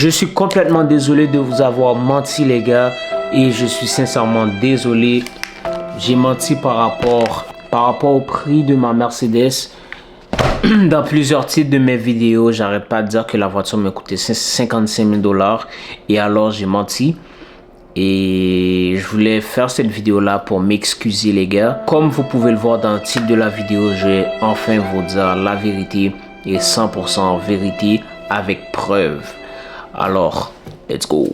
Je suis complètement désolé de vous avoir menti les gars. Et je suis sincèrement désolé. J'ai menti par rapport au prix de ma Mercedes. Dans plusieurs titres de mes vidéos, j'arrête pas de dire que la voiture me coûtait 55 000 $. Et alors j'ai menti. Et je voulais faire cette vidéo là pour m'excuser les gars. Comme vous pouvez le voir dans le titre de la vidéo, je vais enfin vous dire la vérité et 100% vérité avec preuve. Alors, let's go.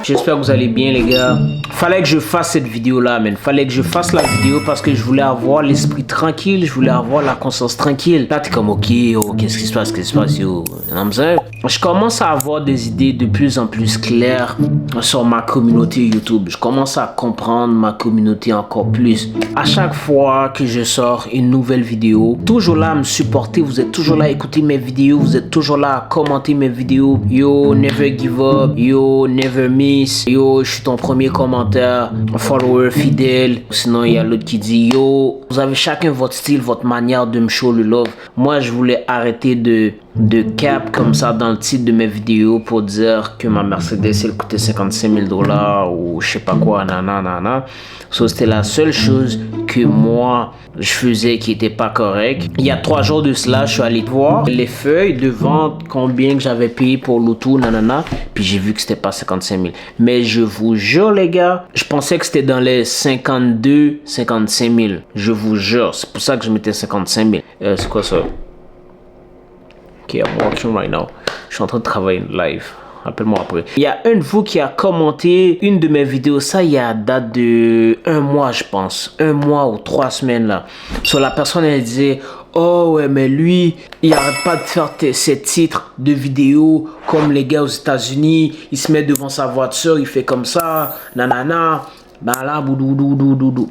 J'espère que vous allez bien les gars. Fallait que je fasse cette vidéo là, man. Fallait que je fasse la vidéo parce que je voulais avoir l'esprit tranquille. Je voulais avoir la conscience tranquille. Là t'es comme ok, oh, qu'est-ce qui se passe, yo. Je commence à avoir des idées de plus en plus claires sur ma communauté YouTube. Je commence à comprendre ma communauté encore plus. À chaque fois que je sors une nouvelle vidéo, toujours là à me supporter. Vous êtes toujours là à écouter mes vidéos. Vous êtes toujours là à commenter mes vidéos. Yo, never give up. Yo, never miss. Yo, je suis ton premier commentaire. Follower fidèle. Sinon, il y a l'autre qui dit yo. Vous avez chacun votre style, votre manière de me show le love. Moi, je voulais arrêter de cap comme ça dans le titre de mes vidéos pour dire que ma Mercedes elle coûtait 55 000 $ ou je sais pas quoi, nanana. So, c'était la seule chose que moi je faisais qui était pas correct. Il y a 3 jours de cela, je suis allé voir les feuilles de vente, combien que j'avais payé pour l'auto, nanana. Puis j'ai vu que c'était pas 55 000. Mais je vous jure les gars, je pensais que c'était dans les 52, 55 000. Je vous jure, c'est pour ça que je mettais 55 000. C'est quoi ça? Ok, I'm working right now. Je suis en train de travailler live. Appelle-moi après. Il y a un de vous qui a commenté une de mes vidéos. Ça, il y a date de 1 mois, je pense. 1 mois ou 3 semaines là. Sur la personne, elle disait oh ouais, mais lui, il arrête pas de faire ses titres de vidéos comme les gars aux États-Unis. Il se met devant sa voiture, il fait comme ça, nanana. Ben là, boudou.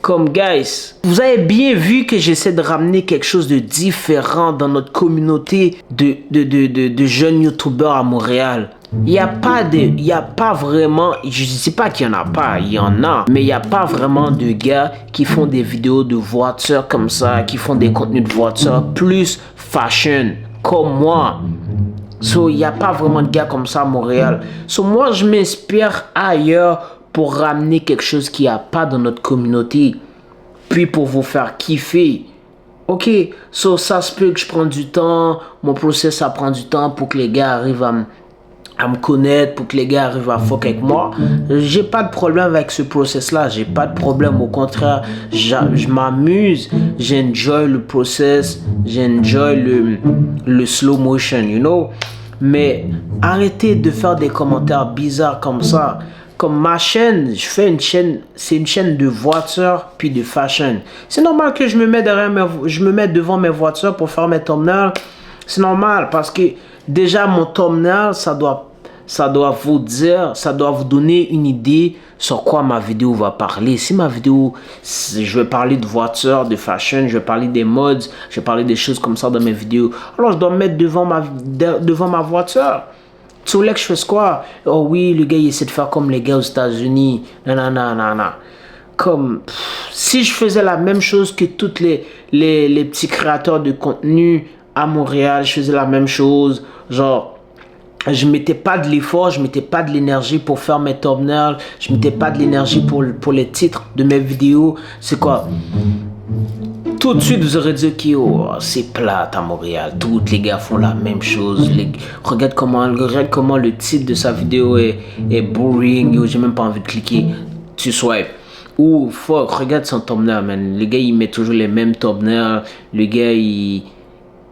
Comme guys, vous avez bien vu que j'essaie de ramener quelque chose de différent dans notre communauté de jeunes youtubeurs à Montréal. Il n'y a pas vraiment, je ne dis pas qu'il n'y en a pas, il y en a, mais il n'y a pas vraiment de gars qui font des vidéos de voitures comme ça, qui font des contenus de voitures plus fashion, comme moi. So, il n'y a pas vraiment de gars comme ça à Montréal. So, moi, je m'inspire ailleurs pour ramener quelque chose qu'il n'y a pas dans notre communauté. Puis pour vous faire kiffer. Ok, so ça se peut que je prenne du temps. Mon process, ça prend du temps pour que les gars arrivent à me connaître, pour que les gars arrivent à fuck avec moi. J'ai pas de problème avec ce process là. J'ai pas de problème, au contraire. Je m'amuse. J'enjoy le process. J'enjoy le slow motion, you know. Mais arrêtez de faire des commentaires bizarres comme ça. Comme ma chaîne, je fais une chaîne, c'est une chaîne de voitures puis de fashion. C'est normal que je me mette devant mes voitures pour faire mes thumbnails. C'est normal parce que déjà mon thumbnail, ça doit vous dire, ça doit vous donner une idée sur quoi ma vidéo va parler. Si ma vidéo, je vais parler de voitures, de fashion, je vais parler des mods, je vais parler des choses comme ça dans mes vidéos. Alors je dois me mettre devant ma voiture. Tu voulais que je fasse quoi? Oh oui, le gars il essaie de faire comme les gars aux États-Unis. Nanana. Comme si je faisais la même chose que tous les petits créateurs de contenu à Montréal, je faisais la même chose. Genre, je mettais pas de l'effort, je mettais pas de l'énergie pour faire mes thumbnails, je mettais pas de l'énergie pour les titres de mes vidéos. C'est quoi? Tout de suite, vous aurez dit que oh, c'est plate à Montréal. Tous les gars font la même chose. Regarde comment le titre de sa vidéo est boring. J'ai même pas envie de cliquer. Tu swipe. Ou fuck, regarde son thumbnail, man. Le gars, il met toujours les mêmes thumbnails. Le gars,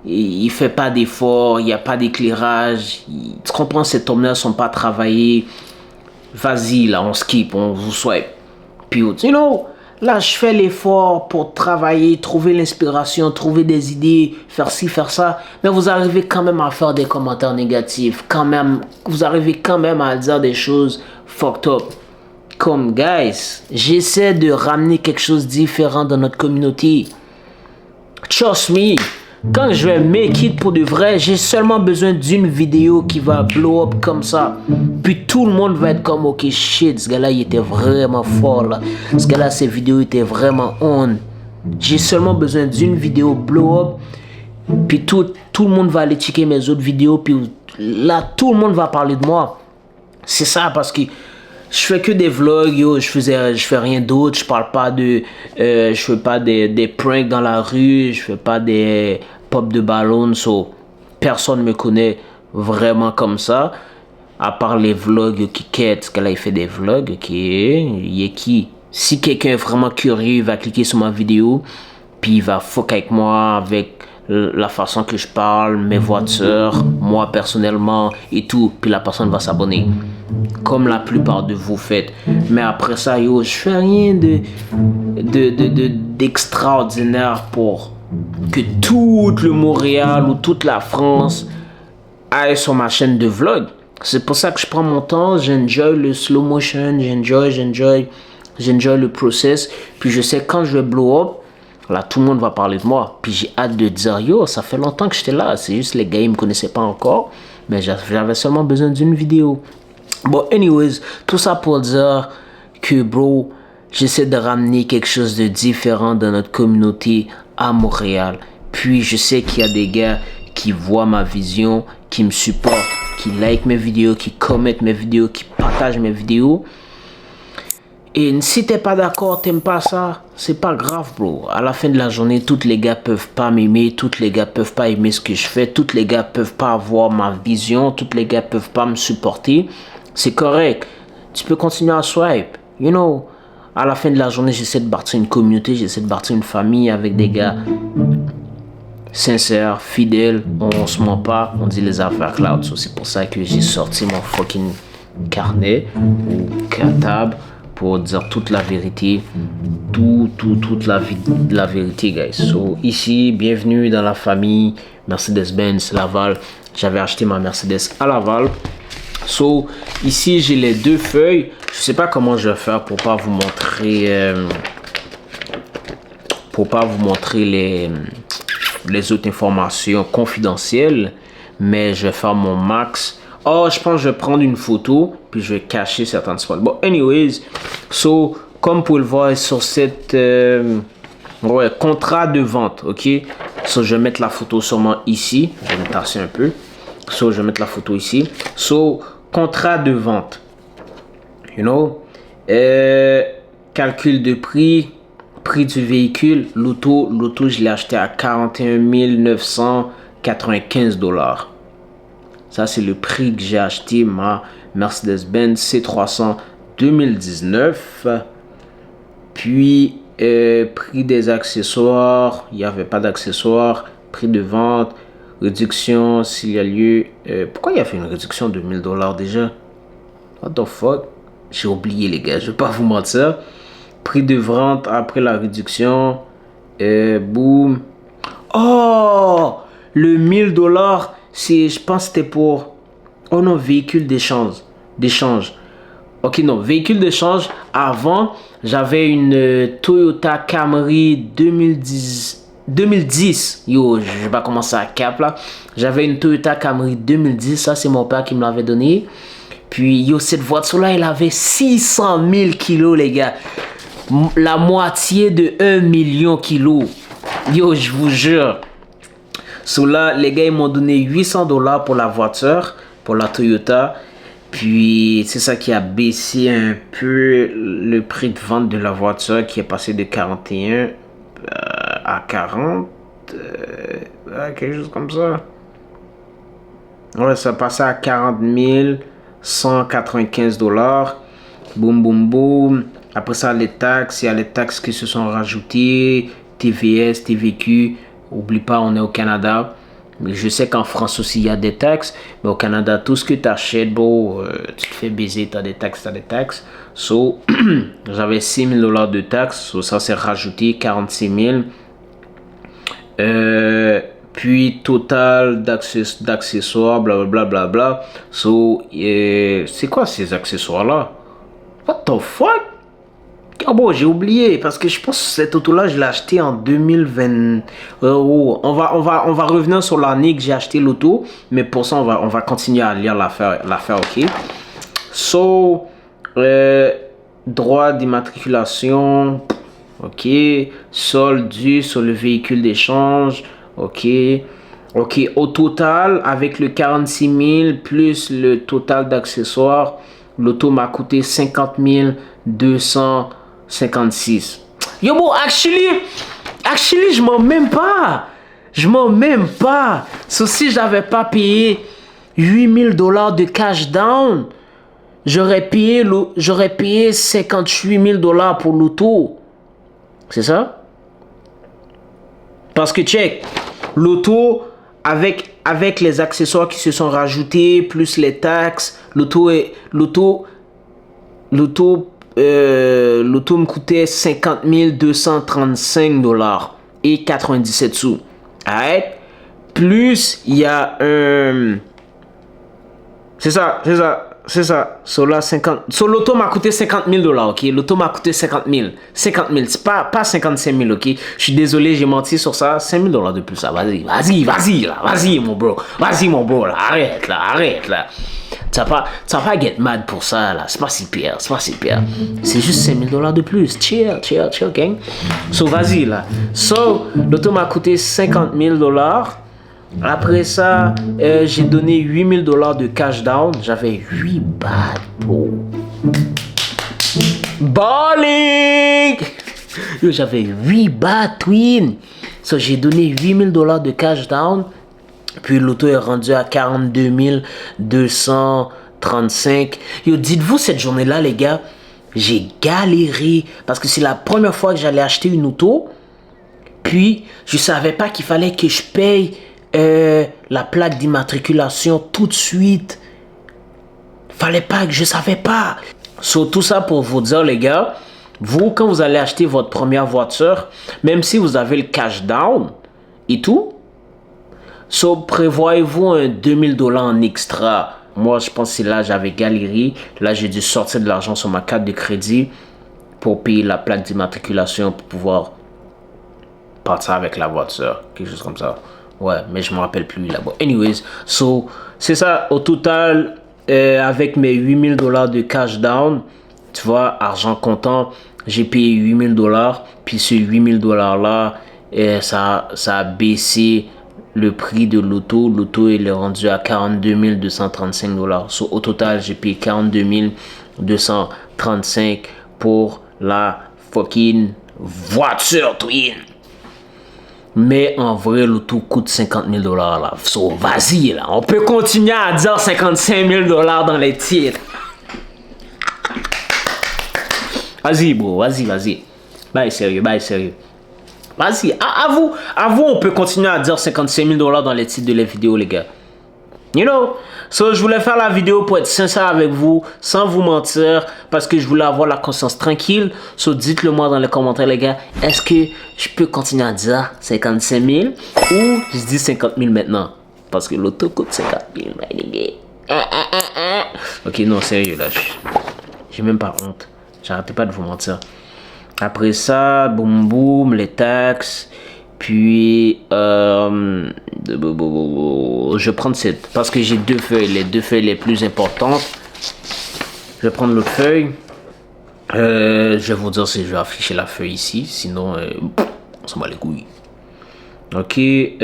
il fait pas d'effort. Il n'y a pas d'éclairage. Tu comprends, ces thumbnails sont pas travaillés. Vas-y, là, on skip, on vous swipe. Puis, you know. Là, je fais l'effort pour travailler, trouver l'inspiration, trouver des idées, faire ci, faire ça. Mais vous arrivez quand même à faire des commentaires négatifs. Quand même, vous arrivez quand même à dire des choses fucked up. Comme, guys, j'essaie de ramener quelque chose de différent dans notre communauté. Trust me, quand je vais make it pour de vrai, j'ai seulement besoin d'une vidéo qui va blow up comme ça. Puis tout le monde va être comme, ok, shit, ce gars-là, il était vraiment fort, là. Ce gars-là, ses vidéos étaient vraiment on. J'ai seulement besoin d'une vidéo blow up. Puis tout le monde va aller checker mes autres vidéos. Puis là, tout le monde va parler de moi. C'est ça, parce que je fais que des vlogs, yo, je fais rien d'autre, je parle pas je fais pas des pranks dans la rue, je fais pas des pop de ballon, so personne me connaît vraiment comme ça, à part les vlogs qui quittent, que là il fait des vlogs, il est qui? Si quelqu'un est vraiment curieux, il va cliquer sur ma vidéo, puis il va fuck avec moi, avec la façon que je parle, mes voitures, moi personnellement et tout, puis la personne va s'abonner. Comme la plupart de vous faites. Mais après ça, yo, je fais rien d'extraordinaire pour que tout le Montréal ou toute la France aille sur ma chaîne de vlog. C'est pour ça que je prends mon temps, j'enjoy le slow motion, j'enjoy le process. Puis je sais quand je vais blow up, là, tout le monde va parler de moi. Puis j'ai hâte de dire, yo, ça fait longtemps que j'étais là. C'est juste les gars, ils me connaissaient pas encore. Mais j'avais seulement besoin d'une vidéo. Bon, anyways, tout ça pour dire que, bro, j'essaie de ramener quelque chose de différent dans notre communauté à Montréal. Puis, je sais qu'il y a des gars qui voient ma vision, qui me supportent, qui like mes vidéos, qui commentent mes vidéos, qui partagent mes vidéos. Et si t'es pas d'accord, t'aimes pas ça, c'est pas grave, bro. À la fin de la journée, tous les gars peuvent pas m'aimer, tous les gars peuvent pas aimer ce que je fais, tous les gars peuvent pas avoir ma vision, tous les gars peuvent pas me supporter. C'est correct. Tu peux continuer à swipe. You know, à la fin de la journée, j'essaie de bâtir une communauté, j'essaie de bâtir une famille avec des gars sincères, fidèles. On se ment pas, on dit les affaires cloud. So, c'est pour ça que j'ai sorti mon fucking carnet ou cartable pour dire toute la vérité. Toute la vérité, guys. So, ici, bienvenue dans la famille Mercedes-Benz Laval. J'avais acheté ma Mercedes à Laval. So, ici, j'ai les deux feuilles. Je sais pas comment je vais faire pour pas vous montrer les autres informations confidentielles. Mais je vais faire mon max. Oh, je pense que je vais prendre une photo. Puis je vais cacher certains spots. Bon, anyways. So, comme vous pouvez le voir sur cette... contrat de vente, ok? So, je vais mettre la photo sûrement ici. Je vais me tasser un peu. So, je vais mettre la photo ici. So, contrat de vente. You know? Calcul de prix. Prix du véhicule. L'auto, je l'ai acheté à 41 995 $. Ça, c'est le prix que j'ai acheté ma Mercedes-Benz C300 2019. Puis, prix des accessoires. Il n'y avait pas d'accessoires. Prix de vente. Réduction s'il y a lieu. Pourquoi il a fait une réduction de 1000 $ déjà? What the fuck? J'ai oublié, les gars. Je vais pas vous mentir. Prix de vente après la réduction. Boom. Oh! Le 1000 $, c'est, je pense que c'était pour... Oh non, véhicule d'échange. Ok, non, véhicule d'échange. Avant, j'avais une Toyota Camry 2010. Yo, je vais pas commencer à cap là. J'avais une Toyota Camry 2010. Ça, c'est mon père qui me l'avait donné. Puis, yo, cette voiture-là, elle avait 600 000 kilos, les gars. La moitié de 1 million kilos. Yo, je vous jure. So là, les gars, ils m'ont donné 800 $ pour la voiture, pour la Toyota. Puis, c'est ça qui a baissé un peu le prix de vente de la voiture, qui est passé de 41 à 40. Quelque chose comme ça. Ouais, ça passait à 40 195 $. Boum, boum, boum. Après ça, les taxes. Il y a les taxes qui se sont rajoutées. TVS, TVQ. Oublie pas, on est au Canada. Mais je sais qu'en France aussi, il y a des taxes. Mais au Canada, tout ce que tu achètes, bro, tu te fais baiser, tu as des taxes. So, j'avais 6 000 $ de taxes. So, ça s'est rajouté, 46 000. Puis, total d'accessoires, blablabla. So, c'est quoi ces accessoires-là? What the fuck? Ah bon, j'ai oublié parce que je pense que cette auto-là, je l'ai acheté en 2020. On va revenir sur l'année que j'ai acheté l'auto, mais pour ça, on va continuer à lire l'affaire, ok? So, droit d'immatriculation, ok. Solde dû sur le véhicule d'échange, ok. Ok, au total, avec le 46 000 plus le total d'accessoires, l'auto m'a coûté 50 256. Yo, bon, actually, je m'en même pas. Je m'en même pas. So, si j'avais pas payé $8 000 de cash down, j'aurais payé 58 000 $ pour l'auto. C'est ça? Parce que check, l'auto, avec les accessoires qui se sont rajoutés, plus les taxes, l'auto me coûtait 50 235 $ et 97 sous. Alright? Plus, il y a c'est ça. So là, l'auto m'a coûté 50 000 $, ok? L'auto m'a coûté 50 000. 50 000, c'est pas 55 000, ok? Je suis désolé, j'ai menti sur ça. 5 000 $ de plus, là. Vas-y, mon bro, là. Arrête, là. Tu vas pas get mad pour ça, là. C'est pas si pire. C'est juste 5 000 $ de plus. Chill, gang. So, vas-y, là. So, l'auto m'a coûté 50 000 $. Après ça, j'ai donné 8 000 $ de cash down. J'avais 8 bahts, bro. Balling! Yo, j'avais 8 bahts, twin. So, j'ai donné 8 000 $ de cash down. Puis l'auto est rendu à 42 235. Yo, dites-vous, cette journée-là, les gars, j'ai galéré. Parce que c'est la première fois que j'allais acheter une auto. Puis, je savais pas qu'il fallait que je paye la plaque d'immatriculation tout de suite. Fallait pas que je savais pas. So, tout ça pour vous dire, les gars, vous, quand vous allez acheter votre première voiture, même si vous avez le cash down et tout, so, prévoyez-vous un 2 000 $ en extra. Moi, je pense que c'est là j'avais galéré. Là, j'ai dû sortir de l'argent sur ma carte de crédit pour payer la plaque d'immatriculation pour pouvoir partir avec la voiture. Quelque chose comme ça. Ouais, mais je me rappelle plus là-bas. Anyways, so, c'est ça. Au total, avec mes 8 000 $ de cash down, tu vois, argent comptant, j'ai payé 8 000 $. Puis ce 8 000 $ là, ça a baissé le prix de l'auto. L'auto, il est rendu à 42 235 $. So, au total, j'ai payé 42 235 pour la fucking voiture, twin. Mais en vrai, l'auto coûte 50 000 $ là. So, vas-y, là. On peut continuer à dire 55 000 $ dans les titres. Vas-y, bro. Vas-y. Bye, sérieux. Vas-y. À vous, on peut continuer à dire 55 000 $ dans les titres de les vidéos, les gars. You know? So, je voulais faire la vidéo pour être sincère avec vous, sans vous mentir, parce que je voulais avoir la conscience tranquille. So, dites-le moi dans les commentaires, les gars. Est-ce que je peux continuer à dire 55 000 ou je dis 50 000 maintenant? Parce que l'auto coûte 50 000, my nigga. Ok, non, sérieux, là. J'ai même pas honte. J'arrêtais pas de vous mentir. Après ça, boum, les taxes. Puis, je vais prendre cette, parce que j'ai deux feuilles, les deux feuilles les plus importantes. Je vais prendre l'autre feuille. Je vais vous dire si je vais afficher la feuille ici, sinon, on s'en bat les couilles. Ok, ouais.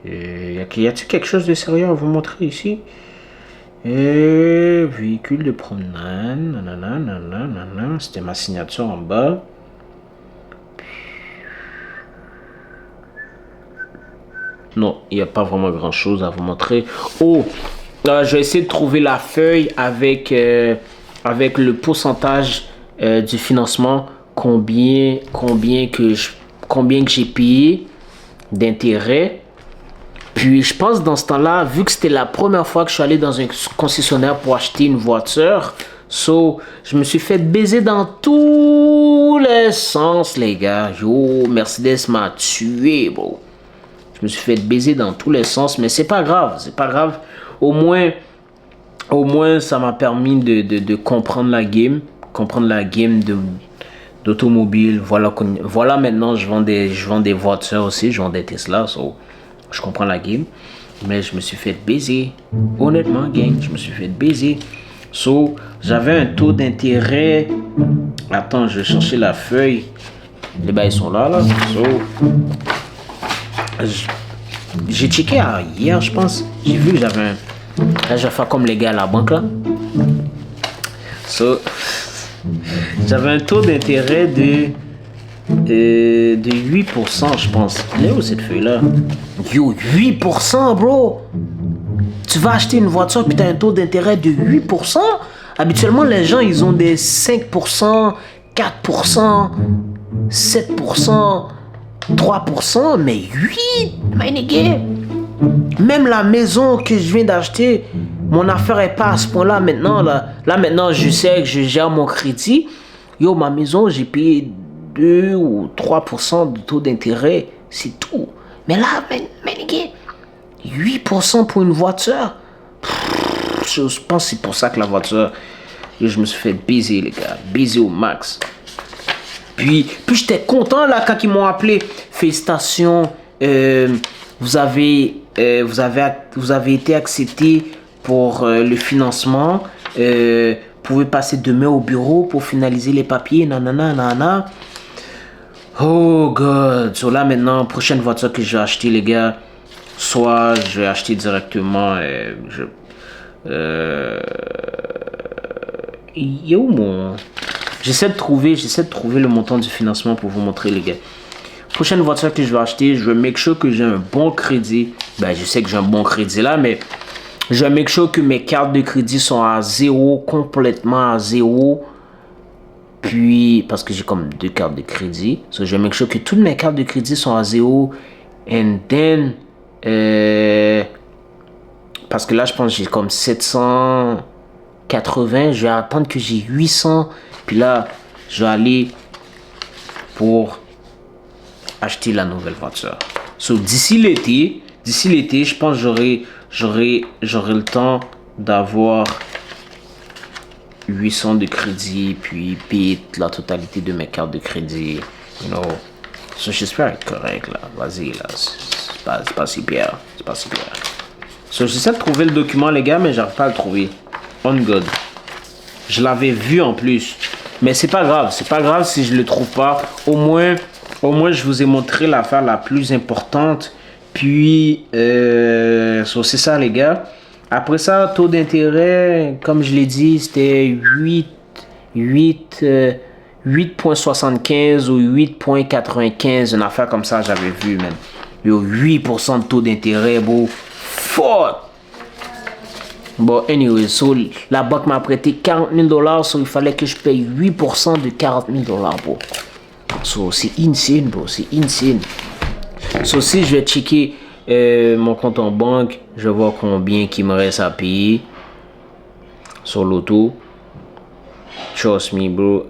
Y a-t-il quelque chose de sérieux à vous montrer ici? Véhicule de promenade, nanana, c'était ma signature en bas. Non, il n'y a pas vraiment grand chose à vous montrer. Oh, je vais essayer de trouver la feuille avec le pourcentage du financement, combien que j'ai payé d'intérêt. Puis je pense dans ce temps-là, vu que c'était la première fois que je suis allé dans un concessionnaire pour acheter une voiture, so, je me suis fait baiser dans tous les sens, les gars. Yo, Mercedes m'a tué, bro. Je me suis fait baiser dans tous les sens, mais c'est pas grave, Au moins, au moins, ça m'a permis de comprendre la game. Comprendre la game d'automobile. Voilà, maintenant, je vends des voitures aussi. Je vends des Tesla. So, je comprends la game. Mais je me suis fait baiser. Honnêtement, gang, je me suis fait baiser. So, j'avais un taux d'intérêt. Attends, je vais chercher la feuille. Les bails sont là. So, j'ai checké hier, je pense. J'ai vu que j'avais un... Là, je vais faire comme les gars à la banque, là. So, j'avais un taux d'intérêt de 8%, je pense. Elle est où cette feuille-là? Yo, 8%, bro! Tu vas acheter une voiture puis tu as un taux d'intérêt de 8%? Habituellement, les gens, ils ont des 5%, 4%, 7%, 3%, mais 8%, my nigga! Même la maison que je viens d'acheter, mon affaire est pas à ce point-là maintenant. Là, maintenant, je sais que je gère mon crédit. Yo, ma maison, j'ai payé 2 ou 3% de taux d'intérêt. C'est tout. Mais là, mais les gars, 8% pour une voiture. Je pense que c'est pour ça que la voiture, je me suis fait baiser, les gars. Baiser au max. Puis j'étais content là quand ils m'ont appelé. Félicitations. Vous avez été accepté pour le financement. Vous pouvez passer demain au bureau pour finaliser les papiers. Nanana, nanana. Oh God. So là maintenant, prochaine voiture que je vais acheter, les gars, soit je vais acheter directement. Il est où mon... J'essaie de trouver le montant du financement pour vous montrer, les gars. Prochaine voiture que je vais acheter, je vais make sure que j'ai un bon crédit. Ben, je sais que j'ai un bon crédit là, mais je vais make sure que mes cartes de crédit sont à zéro, complètement à zéro. Puis, parce que j'ai comme 2 cartes de crédit. So, je vais make sure que toutes mes cartes de crédit sont à zéro. And then, parce que là, je pense que j'ai comme 780. Je vais attendre que j'ai 800. Puis là, je vais aller pour acheter la nouvelle voiture. So, d'ici l'été, je pense que j'aurai le temps d'avoir 800 de crédit, puis payer la totalité de mes cartes de crédit. You know. So, j'espère être correct, là. Vas-y, là. C'est pas si pire. C'est pas si pire. So, j'essaie de trouver le document, les gars, mais j'arrive pas à le trouver. On God. Je l'avais vu en plus. Mais c'est pas grave. C'est pas grave si je le trouve pas. Au moins, je vous ai montré l'affaire la plus importante. Puis, so, c'est ça, les gars. Après ça, taux d'intérêt, comme je l'ai dit, c'était 8,75 ou 8,95. Une affaire comme ça, j'avais vu, même. Yo, 8% de taux d'intérêt, bro. Fuck! Bon, anyway, so, la banque m'a prêté 40 000 $, so il fallait que je paye 8% de 40 000 $, bro. So, c'est insane, bro. C'est insane. So, si je vais checker mon compte en banque, je vais voir combien il me reste à payer sur l'auto. Trust me, bro.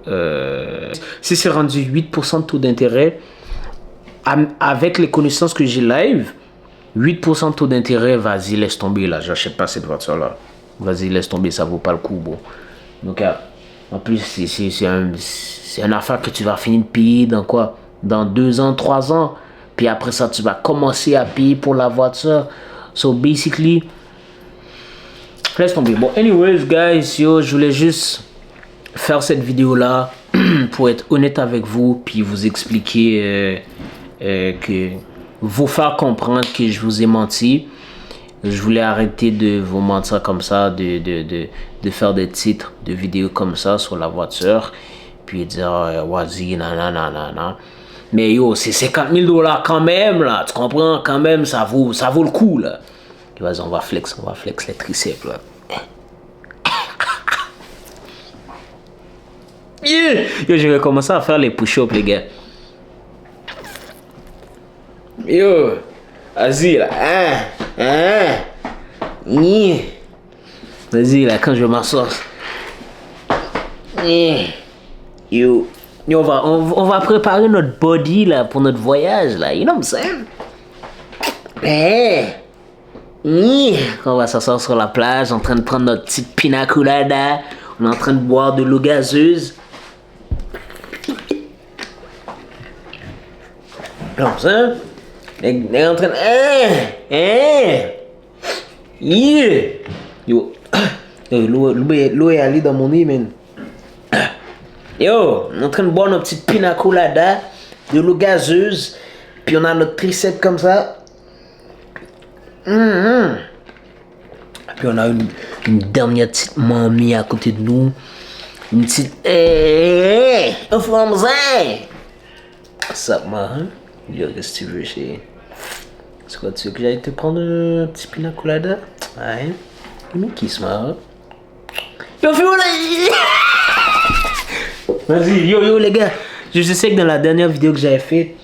Si c'est rendu 8% de taux d'intérêt, avec les connaissances que j'ai live, 8% de taux d'intérêt, vas-y, laisse tomber là. J'achète pas cette voiture-là. Vas-y, laisse tomber, ça vaut pas le coup, bro. Donc, en plus, c'est une affaire que tu vas finir de payer dans quoi? Dans 2 ans, 3 ans. Puis après ça, tu vas commencer à payer pour la voiture. So, basically, laisse tomber. Bon, anyways, guys, yo, je voulais juste faire cette vidéo-là pour être honnête avec vous, puis vous expliquer que... vous faire comprendre que je vous ai menti. Je voulais arrêter de vous mentir comme ça, de faire des titres de vidéos comme ça sur la voiture, puis dire vas-y, nanana. Mais yo, c'est 50 000 $ quand même, là. Tu comprends? Quand même, ça vaut le coup, là. Vas-y, on va flex les triceps, là. Yeah! Yo, je vais commencer à faire les push-ups, les gars. Yo, vas-y là, vas-y là, quand je m'assois. Yo, on va préparer notre body là pour notre voyage là, you know what I'm saying? On va s'asseoir sur la plage en train de prendre notre petite pina colada. On est en train de boire de l'eau gazeuse. Comme ça. On est en train de... Yeah. Yo. L'eau est allée dans mon nez, man. Yo, on est en train de boire notre petite pina colada, de l'eau gazeuse, puis on a notre triceps comme ça. Puis on a une dernière petite mamie à côté de nous. Une petite... Un fromage. What's up, man? Yo, qu'est-ce que tu veux, chérie? C'est quoi, tu veux que j'aille te prendre un petit pina colada? Ouais. Mais qui se marre? Yo, fais-moi là! Vas-y, yo les gars, je sais que dans la dernière vidéo que j'avais faite,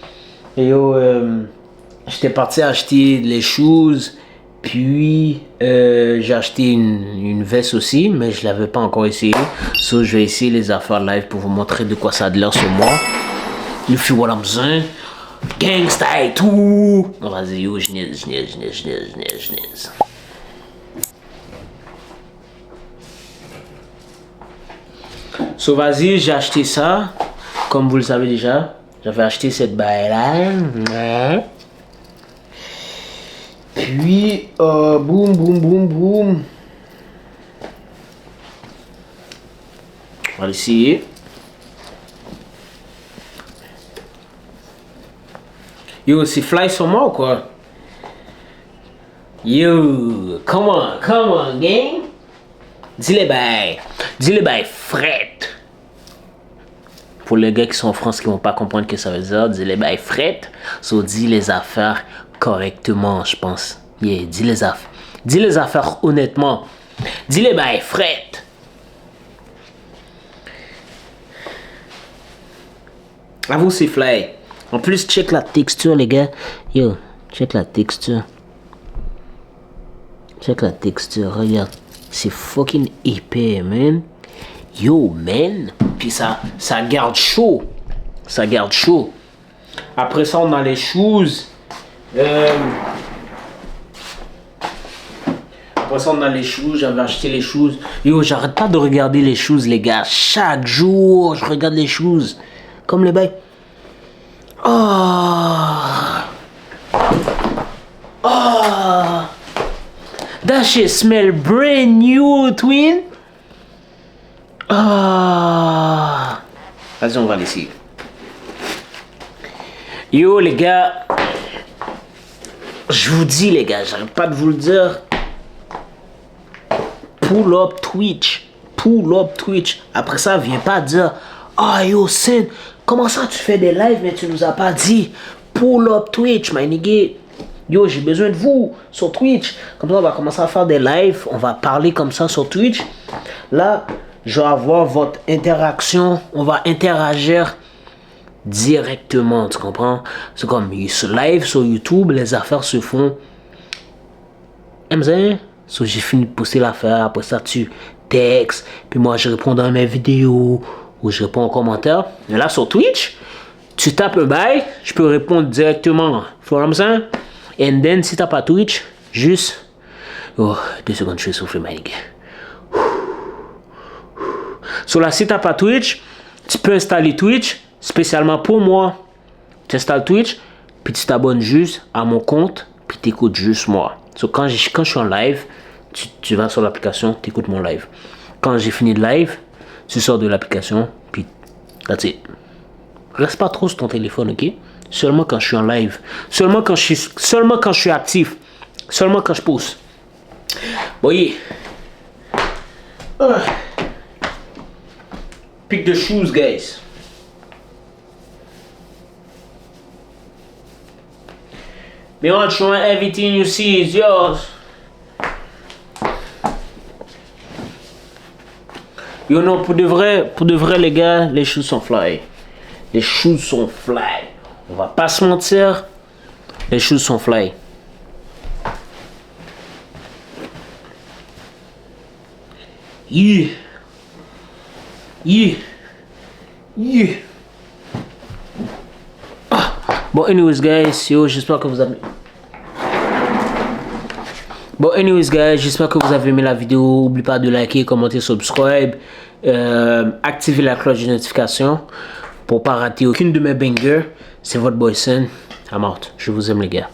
j'étais parti acheter les shoes, puis j'ai acheté une veste aussi, mais je l'avais pas encore essayé. So je vais essayer les affaires live pour vous montrer de quoi ça a de l'air sur moi. You feel what I'm saying? Gangsta et tout. Vas-y, yo, je niaise. So vas-y, j'ai acheté ça, comme vous le savez déjà. J'avais acheté cette baille-là. Puis, boum. On va essayer. Yo, c'est fly sur moi ou quoi? Yo, come on, gang. Dis-les bails, fret. Pour les gars qui sont en France qui vont pas comprendre ce que ça veut dire, dis les bails fret. So, dis les affaires correctement, je pense. Yeah, dis les affaires honnêtement. Dis les bails fret. Avoue, c'est fly. En plus, check la texture, les gars. Yo, check la texture. Regarde. C'est fucking épais, man. Yo, man. Puis ça garde chaud. Après ça, on a les shoes. J'avais acheté les shoes. Yo, j'arrête pas de regarder les shoes, les gars. Chaque jour, je regarde les shoes. Comme les bails. That shit smell brand new, twin. Vas-y, on va l'essayer. Yo, les gars. Je vous dis, les gars, j'arrête pas de vous le dire. Pull up Twitch. Après ça, viens pas dire, yo, Sin, comment ça tu fais des lives, mais tu nous as pas dit. Pull up Twitch, my nigga. Yo, j'ai besoin de vous sur Twitch. Comme ça, on va commencer à faire des lives. On va parler comme ça sur Twitch. Là, je vais avoir votre interaction. On va interagir directement, tu comprends? C'est comme ce live sur YouTube, les affaires se font. So, j'ai fini de poster l'affaire. Après ça, tu textes. Puis moi, je réponds dans mes vidéos. Ou je réponds en commentaire. Mais là, sur Twitch, tu tapes un bail. Je peux répondre directement. Tu vois ce que and then, si t'as pas Twitch, juste... Oh, 2 secondes, je vais souffler, my nigga. So là, si t'as pas Twitch, tu peux installer Twitch, spécialement pour moi. Tu installes Twitch, puis tu t'abonnes juste à mon compte, puis t'écoutes juste moi. So quand je suis en live, tu vas sur l'application, t'écoutes mon live. Quand j'ai fini le live, tu sors de l'application, puis that's it. Reste pas trop sur ton téléphone, ok? Seulement quand je suis en live. Seulement quand je suis actif. Seulement quand je pousse. Voyez. Pick the shoes, guys. Beyond showing everything you see is yours. Yo, non, pour de vrai, les gars, les shoes sont fly. On va pas se mentir. Les shoes sont fly. Yeah. Bon, anyways, guys, yo, j'espère que vous avez... Bon, anyways, guys, j'espère que vous avez aimé la vidéo. N'oubliez pas de liker, commenter, subscribe. Activez la cloche de notification pour pas rater aucune de mes bangers. C'est votre boy Sen. I'm out. Je vous aime, les gars.